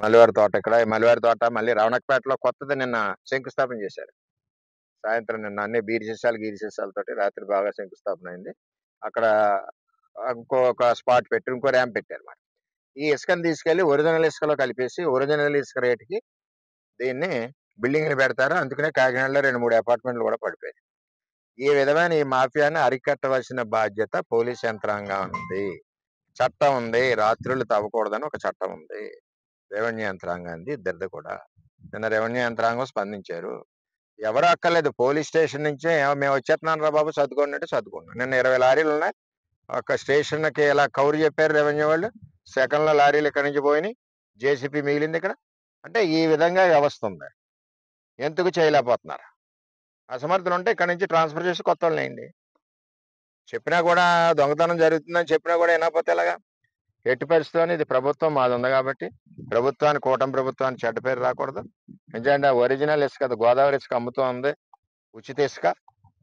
మల్లివారి తోట ఇక్కడ మల్లివారి తోట మళ్ళీ రవణకపేటలో కొత్తది నిన్న శంకుస్థాపన చేశారు. సాయంత్రం నిన్న అన్ని గీరి సీసాలతోటి రాత్రి బాగా శంకుస్థాపన అయింది. అక్కడ ఇంకొక స్పాట్ పెట్టి ఇంకో ర్యాంప్ పెట్టారు అన్నమాట. ఈ ఇసుకని తీసుకెళ్లి ఒరిజినల్ ఇసుకలో కలిపేసి ఒరిజినల్ ఇసుక రేటుకి దీన్ని బిల్డింగ్లు పెడతారు. అందుకనే కాకినాడలో 2-3 అపార్ట్మెంట్లు కూడా పడిపోయాయి. ఈ విధమైన ఈ మాఫియాని అరికట్టవలసిన బాధ్యత పోలీస్ యంత్రాంగం ఉంది. చట్టం ఉంది. రాత్రులు తవ్వకూడదని ఒక చట్టం ఉంది. రెవెన్యూ యంత్రాంగాన్ని ఇద్దరిది కూడా. నిన్న రెవెన్యూ యంత్రాంగం స్పందించారు. ఎవరు అక్కర్లేదు, పోలీస్ స్టేషన్ నుంచే మేము వచ్చేస్తున్నాను రా బాబు సర్దుకోండి అంటే సర్దుకున్నాం. నిన్న 20 లారీలు ఉన్నాయి. ఒక స్టేషన్కి ఇలా కౌరు చెప్పారు రెవెన్యూ వాళ్ళు. సెకండ్లో లారీలు ఇక్కడి నుంచి పోయినాయి. జేసీపీ మిగిలింది ఇక్కడ. అంటే ఈ విధంగా వ్యవస్థ ఉంది. ఎందుకు చేయలేకపోతున్నారు? అసమర్థులు ఉంటే ఇక్కడ నుంచి ట్రాన్స్ఫర్ చేసి కొత్త వాళ్ళని వేయండి. చెప్పినా కూడా దొంగతనం జరుగుతుందని చెప్పినా కూడా వినకపోతే ఎలాగా? ఎట్టి పరిస్థితుల్లో ఇది ప్రభుత్వం మాది ఉంది కాబట్టి ప్రభుత్వానికి, కూటమి ప్రభుత్వానికి చెడ్డ పేరు రాకూడదు. ఎందుకంటే ఒరిజినల్ ఇసుక, గోదావరి ఇసుక అమ్ముతూ ఉంది, ఉచిత ఇసుక.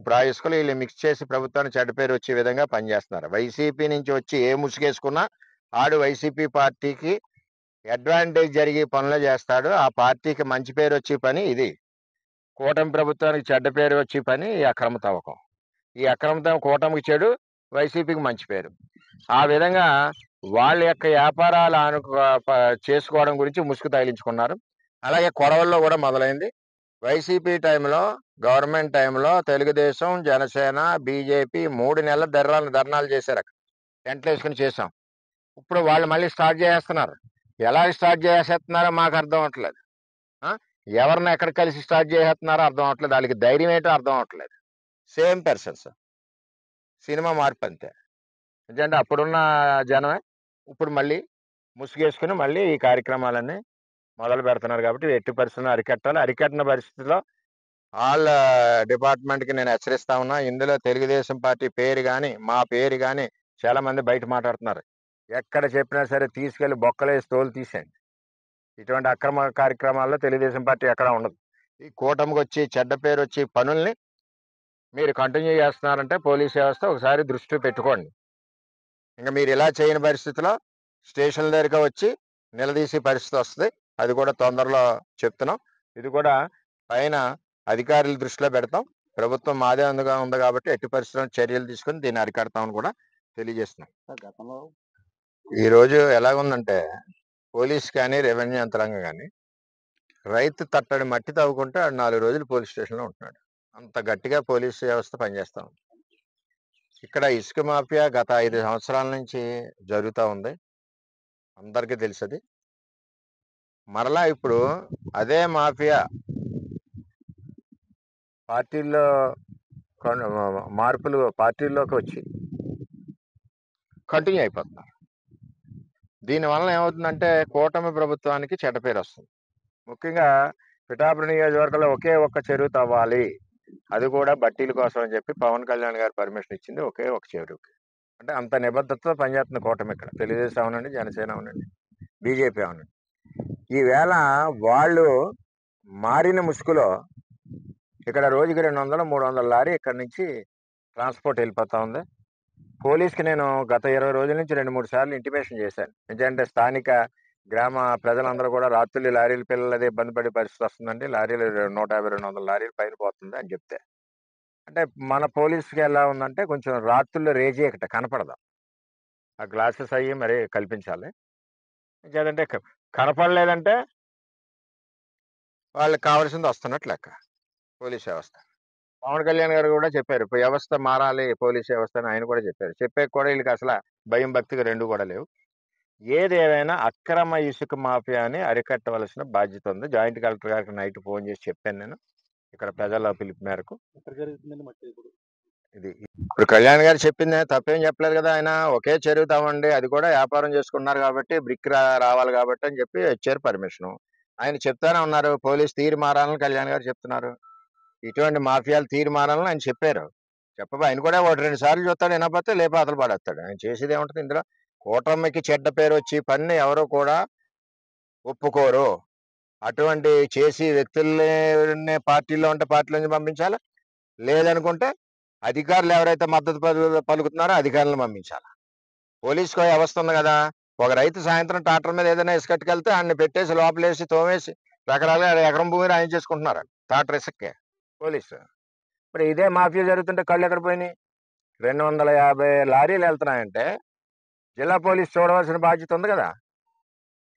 ఇప్పుడు ఆ ఇసుకలు వీళ్ళు మిక్స్ చేసి ప్రభుత్వానికి చెడ్డ పేరు వచ్చే విధంగా పనిచేస్తున్నారు. వైసీపీ నుంచి వచ్చి ఏ ముసుగేసుకున్నా ఆడు వైసీపీ పార్టీకి అడ్వాంటేజ్ జరిగి పనులు చేస్తాడు. ఆ పార్టీకి మంచి పేరు వచ్చే పని ఇది. కూటమి ప్రభుత్వానికి చెడ్డ పేరు వచ్చే పని ఈ అక్రమ తవ్వకం. ఈ అక్రమ తవ్వకం కూటమికి చెడు, వైసీపీకి మంచి పేరు. ఆ విధంగా వాళ్ళ యొక్క వ్యాపారాలు చేసుకోవడం గురించి ముసుగు తగిలించుకున్నారు. అలాగే కొడవల్లో కూడా మొదలైంది. వైసీపీ టైంలో, గవర్నమెంట్ టైంలో తెలుగుదేశం, జనసేన, బీజేపీ 3 నెలల ధర్నాలు చేశారు. అక్కడ టెంట్లు వేసుకుని చేసాం. ఇప్పుడు వాళ్ళు మళ్ళీ స్టార్ట్ చేస్తున్నారు. ఎలా స్టార్ట్ చేసేస్తున్నారో మాకు అర్థం అవట్లేదు. ఎవరిని ఎక్కడ కలిసి స్టార్ట్ చేసేస్తున్నారో అర్థం అవట్లేదు. వాళ్ళకి ధైర్యం ఏంటో అర్థం అవట్లేదు. సేమ్ పర్సన్స్, సినిమా మార్పు అంతే. ఎందుకంటే అప్పుడున్న జనమే ఇప్పుడు మళ్ళీ ముసుగేసుకుని మళ్ళీ ఈ కార్యక్రమాలన్నీ మొదలు పెడుతున్నారు. కాబట్టి ఎట్టి పరిస్థితుల్లో అరికట్టాలి. అరికట్టిన పరిస్థితిలో వాళ్ళ డిపార్ట్మెంట్కి నేను హెచ్చరిస్తా ఉన్నా. ఇందులో తెలుగుదేశం పార్టీ పేరు కానీ, మా పేరు కానీ చాలా మంది బయట మాట్లాడుతున్నారు. ఎక్కడ చెప్పినా సరే తీసుకెళ్లి బొక్కలేసి తోలు తీసేయండి. ఇటువంటి అక్రమ కార్యక్రమాల్లో తెలుగుదేశం పార్టీ ఎక్కడా ఉండదు. ఈ కూటమికి వచ్చి చెడ్డ పేరు వచ్చి పనుల్ని మీరు కంటిన్యూ చేస్తున్నారంటే పోలీస్ వ్యవస్థ ఒకసారి దృష్టి పెట్టుకోండి. ఇంకా మీరు ఇలా చేయని పరిస్థితిలో స్టేషన్ దగ్గరికి వచ్చి నిలదీసే పరిస్థితి వస్తుంది. అది కూడా తొందరలో చెప్తున్నాం. ఇది కూడా పైన అధికారుల దృష్టిలో పెడతాం. ప్రభుత్వం మాదే ఉంది కాబట్టి ఎట్టి పరిస్థితుల్లో చర్యలు తీసుకుని దీన్ని అరికడతామని కూడా తెలియజేస్తున్నాం. ఈ రోజు ఎలాగుందంటే పోలీస్ కానీ, రెవెన్యూ యంత్రాంగం కానీ రైతు తట్టడి మట్టి తవ్వుకుంటే 4 రోజులు పోలీస్ స్టేషన్లో ఉంటున్నాడు. అంత గట్టిగా పోలీసు వ్యవస్థ పనిచేస్తా ఉంది. ఇక్కడ ఇసుక మాఫియా గత 5 సంవత్సరాల నుంచి జరుగుతూ ఉంది. అందరికీ తెలుసది. మరలా ఇప్పుడు అదే మాఫియా పార్టీల్లో మార్పులు పార్టీల్లోకి వచ్చి కంటిన్యూ అయిపోతున్నారు. దీనివల్ల ఏమవుతుందంటే కూటమి ప్రభుత్వానికి చెడ్డ పేరు వస్తుంది. ముఖ్యంగా పిఠాపురం నియోజకవర్గంలో ఒకే ఒక్క చెరువు తవ్వాలి, అది కూడా బట్టీల కోసం అని చెప్పి పవన్ కళ్యాణ్ గారు పర్మిషన్ ఇచ్చింది ఒకే ఒక చెరువుకి. అంటే అంత నిబద్ధతతో పనిచేస్తుంది కూటమి. ఇక్కడ తెలుగుదేశం అవునండి, జనసేన అవునండి, బీజేపీ అవునండి. ఈవేళ వాళ్ళు మారిన ముసుగులో ఇక్కడ రోజుకి 200-300 లారీ ఇక్కడ నుంచి ట్రాన్స్పోర్ట్ వెళ్ళిపోతా ఉంది. పోలీస్కి నేను గత 20 రోజుల నుంచి 2-3 సార్లు ఇంటిమేషన్ చేశాను. ఎందుకంటే స్థానిక గ్రామ ప్రజలందరూ కూడా రాత్రులు లారీల పిల్లలది ఇబ్బంది పడే పరిస్థితి వస్తుందండి, లారీలు 150-200 లారీలు పైన పోతుంది అని చెప్తే, అంటే మన పోలీసుకి ఎలా ఉందంటే కొంచెం రాత్రుల్లో రేజీకట కనపడదు. ఆ గ్లాసెస్ అయ్యి మరి కల్పించాలి. ఇంకేదంటే కనపడలేదంటే వాళ్ళకి కావాల్సింది వస్తున్నట్లు లెక్క పోలీస్ వ్యవస్థ. పవన్ కళ్యాణ్ గారు కూడా చెప్పారు వ్యవస్థ మారాలి, పోలీస్ వ్యవస్థ అని ఆయన కూడా చెప్పారు. చెప్పే కూడా వీళ్ళకి అసలు భయం భక్తిగా రెండు కూడా లేవు. ఏదేమైనా అక్రమ ఇసుక మాఫియాని అరికట్టవలసిన బాధ్యత ఉంది. జాయింట్ కలెక్టర్ గారికి నైట్ ఫోన్ చేసి చెప్పాను నేను, ఇక్కడ ప్రజల పిలుపు మేరకు. ఇది ఇప్పుడు కళ్యాణ్ గారు చెప్పింది తప్పేం చెప్పలేదు కదా. ఆయన ఒకే చెరువు తవ్వండి, అది కూడా వ్యాపారం చేసుకున్నారు కాబట్టి బ్రిక్ రావాలి కాబట్టి అని చెప్పి ఇచ్చారు పర్మిషన్. ఆయన చెప్తానే ఉన్నారు పోలీస్ తీరు మారాలని కళ్యాణ్ గారు చెప్తున్నారు. ఇటువంటి మాఫియాలు తీరు మారాలని ఆయన చెప్పారు. ఆయన కూడా 1-2 సార్లు చూస్తాడు, వినకపోతే లేపాతలు పడేస్తాడు. ఆయన చేసేది ఏముంటుంది ఇందులో? కూటమికి చెడ్డ పేరు వచ్చి పని ఎవరు కూడా ఒప్పుకోరు. అటువంటి చేసి వ్యక్తుల్ని పార్టీలో ఉంటే పార్టీలో నుంచి పంపించాలి, లేదనుకుంటే అధికారులు ఎవరైతే మద్దతు పలుకుతున్నారో అధికారులను పంపించాలి. పోలీసు వ్యవస్థ ఉంది కదా, ఒక రైతు సాయంత్రం ట్రాక్టర్ మీద ఏదైనా ఇసుకట్టుకెళ్తే ఆయన్ని పెట్టేసి లోపలేసి తోమేసి రకరకాలుగా ఎకరం భూమి రాయం చేసుకుంటున్నారు ట్రాక్టర్ ఇసుక్కే పోలీసు. ఇప్పుడు ఇదే మాఫియా జరుగుతుంటే కళ్ళు ఎక్కడ పోయినాయి? 250 లారీలు వెళ్తున్నాయంటే జిల్లా పోలీస్ చూడవలసిన బాధ్యత ఉంది కదా.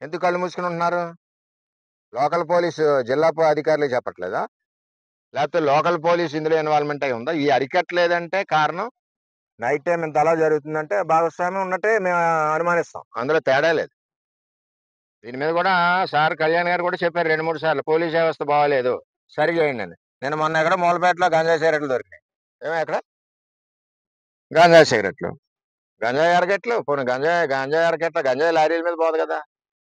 ఎందుకు కళ్ళు మూసుకుని ఉంటున్నారు? లోకల్ పోలీసు జిల్లా అధికారులు చెప్పట్లేదా? లేకపోతే లోకల్ పోలీస్ ఇందులో ఇన్వాల్వ్మెంట్ అయి ఉందా? ఈ అరికట్టలేదంటే కారణం నైట్ టైం ఇంత అలా జరుగుతుందంటే భాగస్వామ్యం ఉన్నట్టే మేము అనుమానిస్తాం. అందులో తేడా లేదు. దీని మీద కూడా సార్ కళ్యాణ్ గారు కూడా చెప్పారు 2-3 సార్లు పోలీస్ వ్యవస్థ బాగాలేదు, సరి చేయండి అని. నేను మొన్న ఎక్కడ మూలపేటలో గంజాయి సిగరెట్లు దొరికినాయి. ఎక్కడ గంజాయి సిగరెట్లు, గంజాయి అరగట్లు, పోనీ గంజాయి అరగట్ల గంజాయి లారీల మీద పోదు కదా,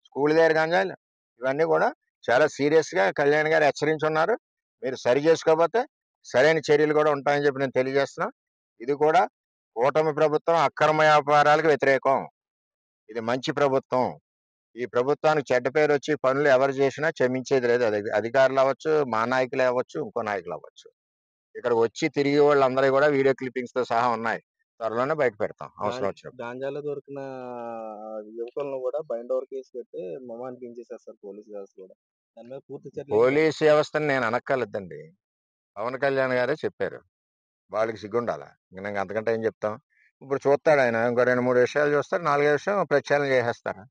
స్కూల్ దగ్గర గంజాయిలు. ఇవన్నీ కూడా చాలా సీరియస్ గా కళ్యాణ్ గారు హెచ్చరించున్నారు. మీరు సరి చేసుకోకపోతే సరైన చర్యలు కూడా ఉంటాయని చెప్పి నేను తెలియజేస్తున్నా. ఇది కూడా కూటమి ప్రభుత్వం అక్రమ వ్యాపారాలకు వ్యతిరేకం. ఇది మంచి ప్రభుత్వం. ఈ ప్రభుత్వానికి చెడ్డ పేరు వచ్చి పనులు ఎవరు చేసినా క్షమించేది లేదు. అది అధికారులు అవ్వచ్చు, మా నాయకులు అవ్వచ్చు, ఇంకో నాయకులు అవ్వచ్చు. ఇక్కడ వచ్చి తిరిగి వాళ్ళందరూ కూడా వీడియో క్లిప్పింగ్స్ తో సహా ఉన్నాయి. త్వరలోనే బయట పెడతాం అవసరం వచ్చినప్పుడు. గాంజాలో దొరికిన యువకులను కూడా బైండ్ ఓవర్ కేసు పెట్టి మొమాన్ని దించేసేస్తారు పోలీస్ వ్యవస్థ కూడా. దాని మీద పూర్తి చర్యలు పోలీస్ వ్యవస్థని నేను అనక్కర్లేదండి, పవన్ కళ్యాణ్ గారే చెప్పారు. వాళ్ళకి సిగ్గుండాల. నేను అంతకంటే ఏం చెప్తాం. ఇప్పుడు చూస్తాడు ఆయన, ఇంకో 2-3 విషయాలు చూస్తారు, 4 విషయం ప్రక్షాళన చేసేస్తారు.